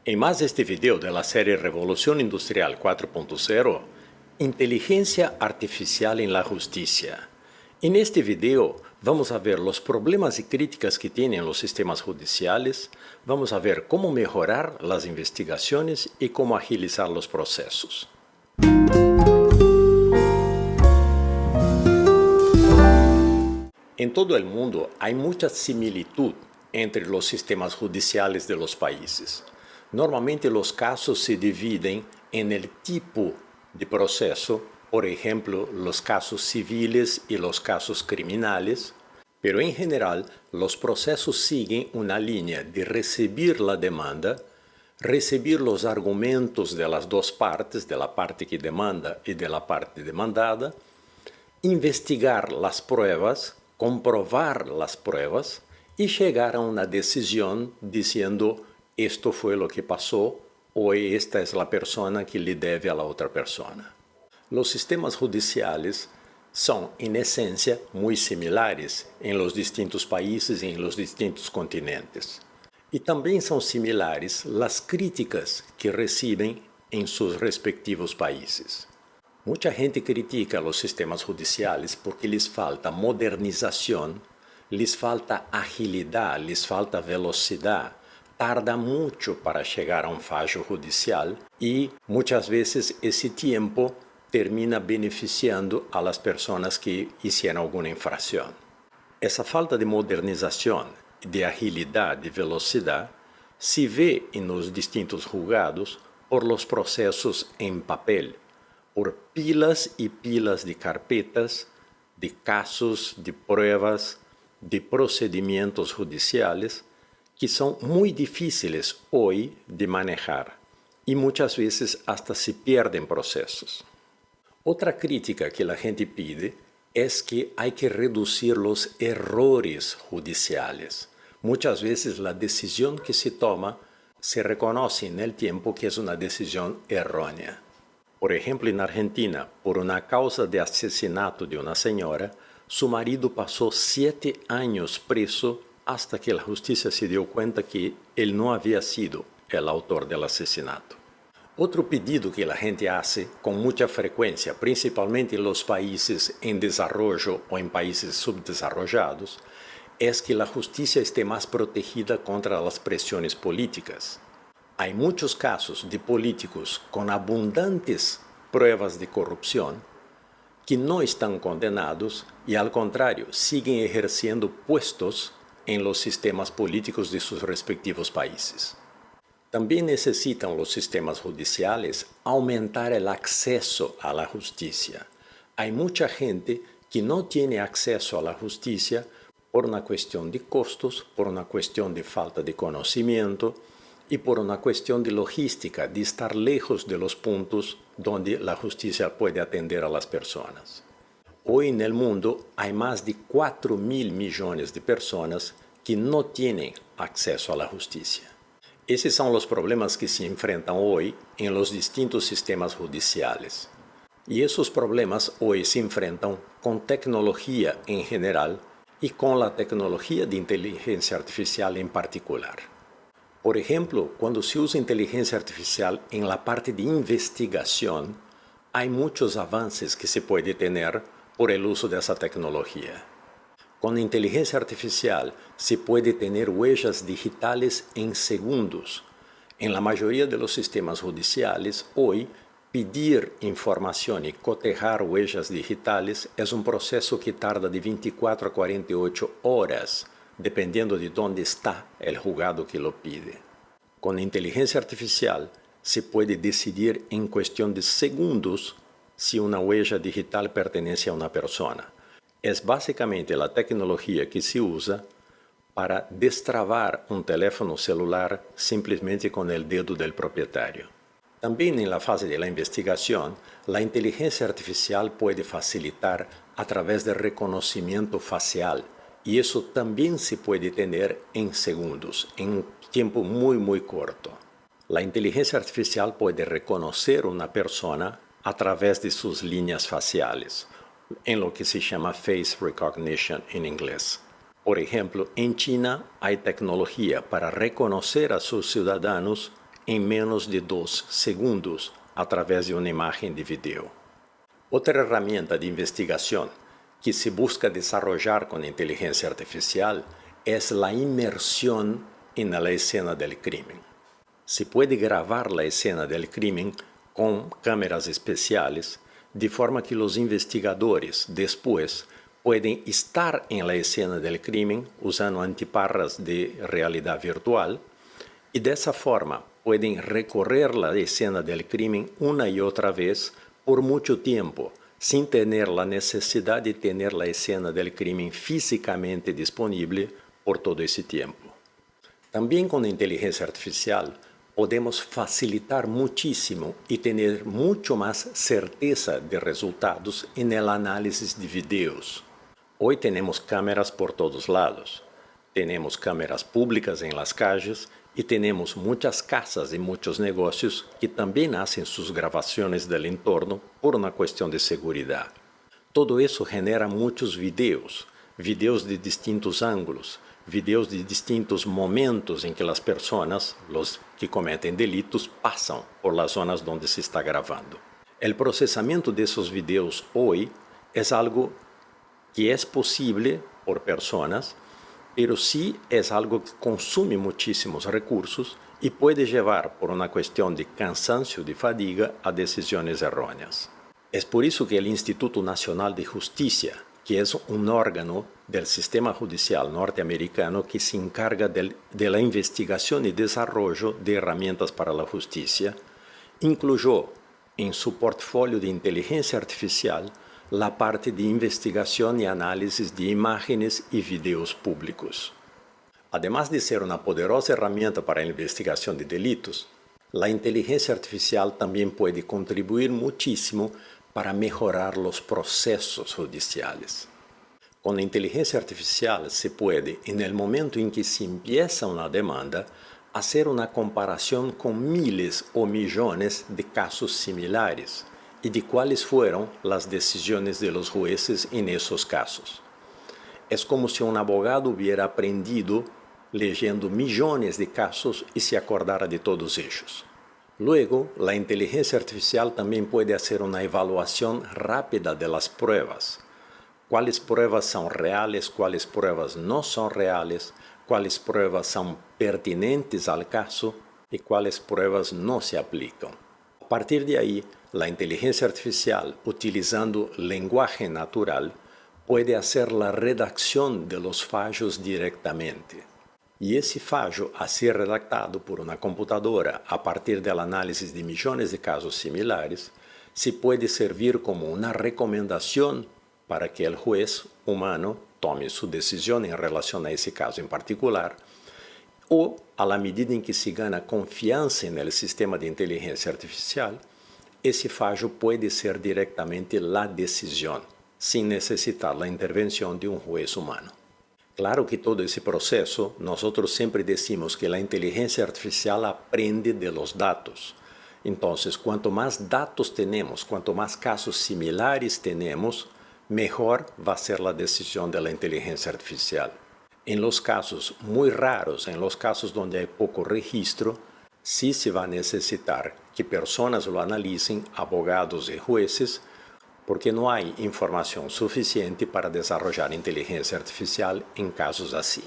En más de este video de la serie Revolución Industrial 4.0, Inteligencia Artificial en la Justicia. En este video vamos a ver los problemas y críticas que tienen los sistemas judiciales, vamos a ver cómo mejorar las investigaciones y cómo agilizar los procesos. En todo el mundo hay mucha similitud entre los sistemas judiciales de los países. Normalmente los casos se dividen en el tipo de proceso, por ejemplo, los casos civiles y los casos criminales, pero en general los procesos siguen una línea de recibir la demanda, recibir los argumentos de las dos partes, de la parte que demanda y de la parte demandada, investigar las pruebas, comprobar las pruebas y llegar a una decisión diciendo esto fue lo que pasó o esta es la persona que le debe a la otra persona. Los sistemas judiciales son en esencia muy similares en los distintos países y en los distintos continentes. Y también son similares las críticas que reciben en sus respectivos países. Mucha gente critica los sistemas judiciales porque les falta modernización, les falta agilidad, les falta velocidad, tarda mucho para llegar a un fallo judicial y muchas veces ese tiempo termina beneficiando a las personas que hicieron alguna infracción. Esa falta de modernización, de agilidad, de velocidad, se ve en los distintos juzgados por los procesos en papel, por pilas y pilas de carpetas, de casos, de pruebas, de procedimientos judiciales que son muy difíciles hoy de manejar y muchas veces hasta se pierden procesos. Otra crítica que la gente pide es que hay que reducir los errores judiciales. Muchas veces la decisión que se toma se reconoce en el tiempo que es una decisión errónea. Por ejemplo, en Argentina, por una causa de asesinato de una señora, su marido pasó 7 años preso hasta que la justicia se dio cuenta que él no había sido el autor del asesinato. Otro pedido que la gente hace con mucha frecuencia, principalmente en los países en desarrollo o en países subdesarrollados, es que la justicia esté más protegida contra las presiones políticas. Hay muchos casos de políticos con abundantes pruebas de corrupción que no están condenados y al contrario siguen ejerciendo puestos en los sistemas políticos de sus respectivos países. También necesitan los sistemas judiciales aumentar el acceso a la justicia. Hay mucha gente que no tiene acceso a la justicia por una cuestión de costos, por una cuestión de falta de conocimiento y por una cuestión de logística, de estar lejos de los puntos donde la justicia puede atender a las personas. Hoy en el mundo hay más de 4.000 millones de personas que no tienen acceso a la justicia. Esos son los problemas que se enfrentan hoy en los distintos sistemas judiciales. Y esos problemas hoy se enfrentan con tecnología en general y con la tecnología de inteligencia artificial en particular. Por ejemplo, cuando se usa inteligencia artificial en la parte de investigación, hay muchos avances que se puede tener por el uso de esa tecnología. Con inteligencia artificial se puede tener huellas digitales en segundos. En la mayoría de los sistemas judiciales, hoy, pedir información y cotejar huellas digitales es un proceso que tarda de 24 a 48 horas, dependiendo de dónde está el juzgado que lo pide. Con inteligencia artificial se puede decidir en cuestión de segundos si una huella digital pertenece a una persona. Es básicamente la tecnología que se usa para destrabar un teléfono celular simplemente con el dedo del propietario. También en la fase de la investigación, la inteligencia artificial puede facilitar a través del reconocimiento facial y eso también se puede tener en segundos, en un tiempo muy corto. La inteligencia artificial puede reconocer una persona a través de sus líneas faciales, en lo que se llama face recognition en inglés. Por ejemplo, en China hay tecnología para reconocer a sus ciudadanos em menos de 2 segundos através de uma imagem de vídeo. Outra ferramenta de investigação que se busca desarrollar com inteligência artificial é a imersão na escena do crime. Se pode gravar a escena do crime com câmeras especiais, de forma que os investigadores depois podem estar na escena do crime usando antiparras de realidade virtual e dessa forma podem recorrer a escena do crime uma e outra vez por muito tempo, sem ter a necessidade de ter a escena do crime fisicamente disponível por todo esse tempo. Também com a inteligência artificial podemos facilitar muitíssimo e ter muito mais certeza de resultados na análise de vídeos. Hoje temos câmeras por todos lados. Temos câmeras públicas em las calles e temos muitas casas e muitos negócios que também fazem suas gravações do entorno por uma questão de segurança. Todo isso genera muitos vídeos de distintos ângulos, vídeos de distintos momentos em que as pessoas, os que cometem delitos, passam por las zonas onde se está gravando. O processamento desses vídeos hoje é algo que é possível por pessoas, pero sí é algo que consome muitíssimos recursos e pode levar, por uma questão de cansancio, de fadiga, a decisões errôneas. É por isso que o Instituto Nacional de Justiça, que é um órgão do sistema judicial norte-americano que se encarga de la investigação e desenvolvimento de ferramentas para a justiça, incluyó em seu portfólio de inteligência artificial la parte de investigação e análise de imagens e vídeos públicos. Además de ser uma poderosa ferramenta para a investigação de delitos, a inteligência artificial também pode contribuir muitíssimo para melhorar os processos judiciais. Com a inteligência artificial se pode, no momento em que se empieza uma demanda, fazer uma comparação com miles ou milhões de casos similares e de quais foram as decisões de los jueces en esos casos. É como se um abogado hubiera aprendido leyendo milhões de casos e se acordara de todos eles. Luego, a inteligência artificial também pode fazer uma evaluação rápida de las pruebas. Quais pruebas são reais, quais pruebas não são reais, quais pruebas são pertinentes ao caso e quais pruebas não se aplicam. A partir de aí, a inteligência artificial, utilizando linguagem natural, pode fazer a redacção de los fallos diretamente. E esse fallo, a ser redactado por uma computadora a partir da análise de milhões de casos similares, se pode servir como uma recomendação para que o juez humano tome sua decisão em relação a esse caso em particular, ou, à medida em que se ganha confiança no sistema de inteligência artificial, esse fallo pode ser diretamente a decisão, sem necessitar a intervenção de um juez humano. Claro que todo esse processo, nós sempre decimos que a inteligência artificial aprende de los dados. Então, quanto mais dados temos, quanto mais casos similares temos, melhor vai ser a decisão da inteligência artificial. Em los casos muito raros, em los casos onde há pouco registro, sí se vai necessitar que pessoas lo analicem, abogados e jueces, porque não há informação suficiente para desenvolver inteligência artificial em casos assim.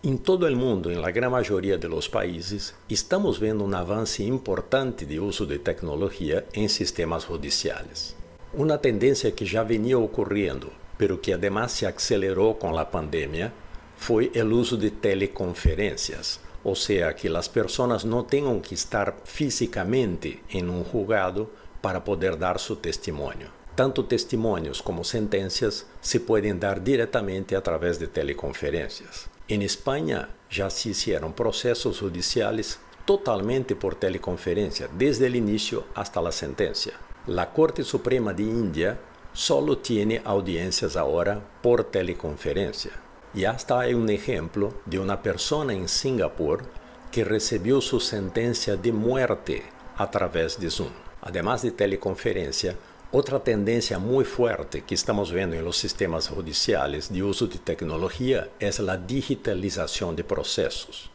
Em todo o mundo, em la gran maioria de los países, estamos vendo um avanço importante de uso de tecnologia em sistemas judiciais. Uma tendência que já venia ocorrendo, pero que además se acelerou com a pandemia, foi o uso de teleconferências, ou seja, que as pessoas não tenham que estar fisicamente em um julgado para poder dar seu testemunho. Tanto testemunhos como sentenças se podem dar diretamente através de teleconferências. Em Espanha, já se fizeram processos judiciais totalmente por teleconferência, desde o início hasta a sentença. A Corte Suprema de Índia solo tiene audiencias agora por teleconferência. E hasta há um exemplo de uma pessoa em Singapur que recebeu sua sentença de muerte através de Zoom. Además de teleconferência, outra tendência muito forte que estamos vendo em los sistemas judiciais de uso de tecnologia é a digitalização de processos.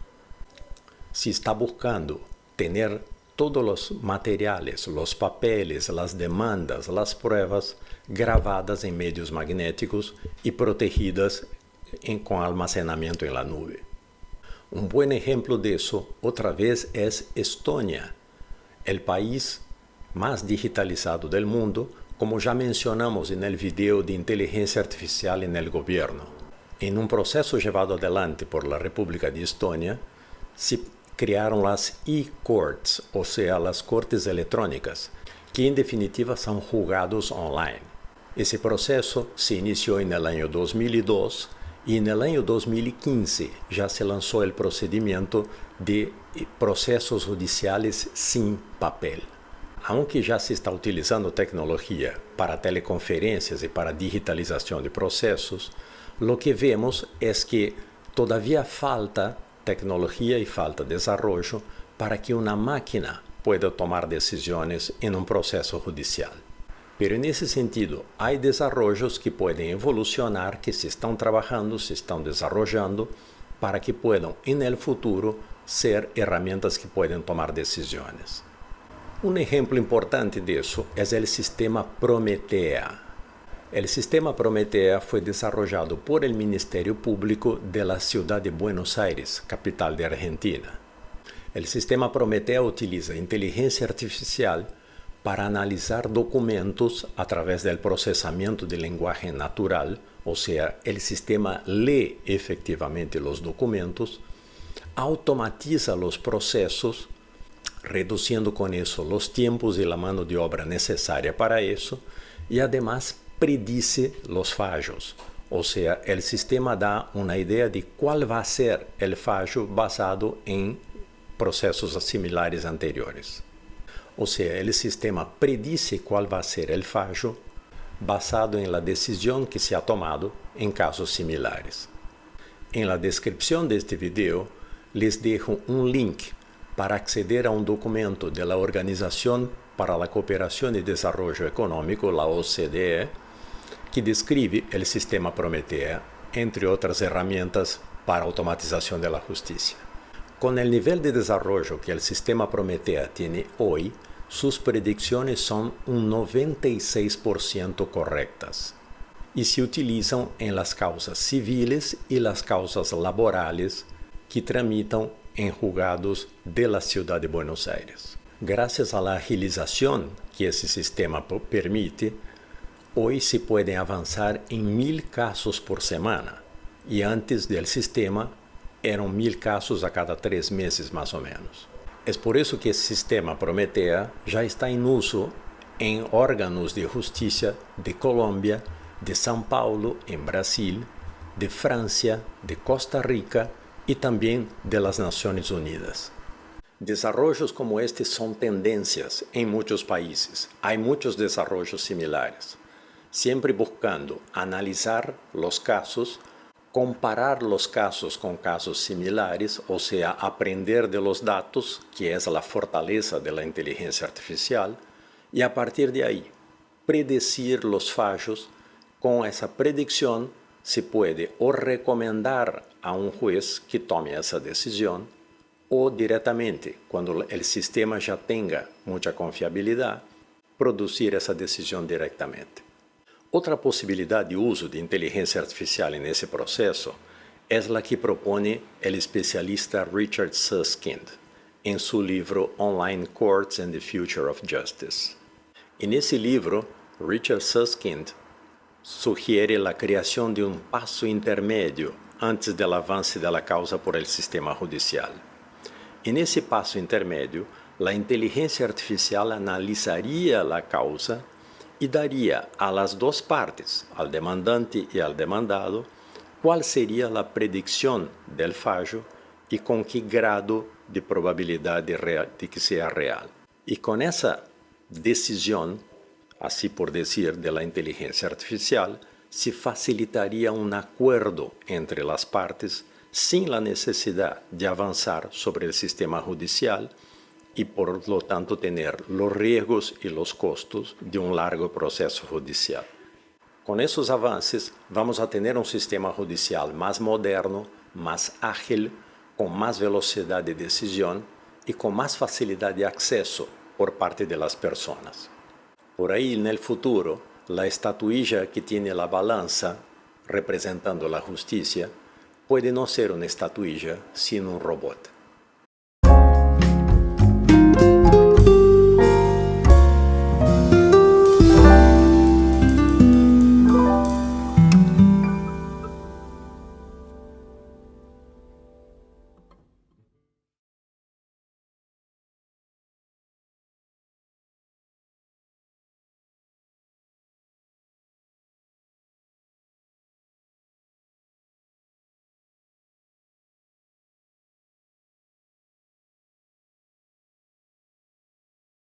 Se está buscando tener todos los materiales, los papeles, las demandas, las pruebas gravadas en medios magnéticos y protegidas con almacenamiento en la nube. Un buen ejemplo de eso, otra vez, es Estonia, el país más digitalizado del mundo, como ya mencionamos en el video de inteligencia artificial en el gobierno. En un proceso llevado adelante por la República de Estonia, se crearon las e-courts, o sea, las cortes electrónicas, que en definitiva son juzgados online. Ese proceso se inició en el año 2002 y en el año 2015 ya se lanzó el procedimiento de procesos judiciales sin papel. Aunque ya se está utilizando tecnología para teleconferencias y para digitalización de procesos, lo que vemos es que todavía falta tecnología y falta desarrollo para que una máquina pueda tomar decisiones en un proceso judicial. Pero en ese sentido, hay desarrollos que pueden evolucionar, que se están trabajando, se están desarrollando, para que puedan en el futuro ser herramientas que pueden tomar decisiones. Un ejemplo importante de eso es el sistema Prometea. El sistema Prometea fue desarrollado por el Ministerio Público de la ciudad de Buenos Aires, capital de Argentina. El sistema Prometea utiliza inteligencia artificial para analizar documentos a través del procesamiento de lenguaje natural, o sea, el sistema lee efectivamente los documentos, automatiza los procesos, reduciendo con eso los tiempos y la mano de obra necesaria para eso, y además predice los fallos. O sea, el sistema da una idea de cuál va a ser el fallo basado en procesos similares anteriores. O sea, el sistema predice cuál va a ser el fallo basado en la decisión que se ha tomado en casos similares. En la descripción de este video les dejo un link para acceder a un documento de la Organización para la Cooperación y Desarrollo Económico, la OCDE, que describe el sistema Prometea, entre otras herramientas para automatización de la justicia. Con el nivel de desarrollo que el sistema Prometea tiene hoy, sus predicciones son un 96% correctas y se utilizan en las causas civiles y las causas laborales que tramitan en juzgados de la ciudad de Buenos Aires. Gracias a la agilización que ese sistema permite, hoy se puede avanzar en 1000 casos por semana y antes del sistema eran 1000 casos a cada 3 meses más o menos. Es por eso que el sistema Prometea ya está en uso en órganos de justicia de Colombia, de São Paulo, en Brasil, de Francia, de Costa Rica y también de las Naciones Unidas. Desarrollos como este son tendencias en muchos países. Hay muchos desarrollos similares, siempre buscando analizar los casos, comparar los casos con casos similares, o sea, aprender de los datos, que es la fortaleza de la inteligencia artificial, y a partir de ahí, predecir los fallos. Con esa predicción se puede o recomendar a un juez que tome esa decisión, o directamente, cuando el sistema ya tenga mucha confiabilidad, producir esa decisión directamente. Otra posibilidad de uso de inteligencia artificial en ese proceso es la que propone el especialista Richard Susskind en su libro Online Courts and the Future of Justice. En ese libro, Richard Susskind sugiere la creación de un paso intermedio antes del avance de la causa por el sistema judicial. En ese paso intermedio, la inteligencia artificial analizaría la causa y daría a las dos partes, al demandante y al demandado, cuál sería la predicción del fallo y con qué grado de probabilidad de que sea real. Y con esa decisión, así por decir, de la inteligencia artificial, se facilitaría un acuerdo entre las partes sin la necesidad de avanzar sobre el sistema judicial y por lo tanto tener los riesgos y los costos de un largo proceso judicial. Con esos avances vamos a tener un sistema judicial más moderno, más ágil, con más velocidad de decisión y con más facilidad de acceso por parte de las personas. Por ahí en el futuro, la estatuilla que tiene la balanza representando la justicia puede no ser una estatuilla sino un robot.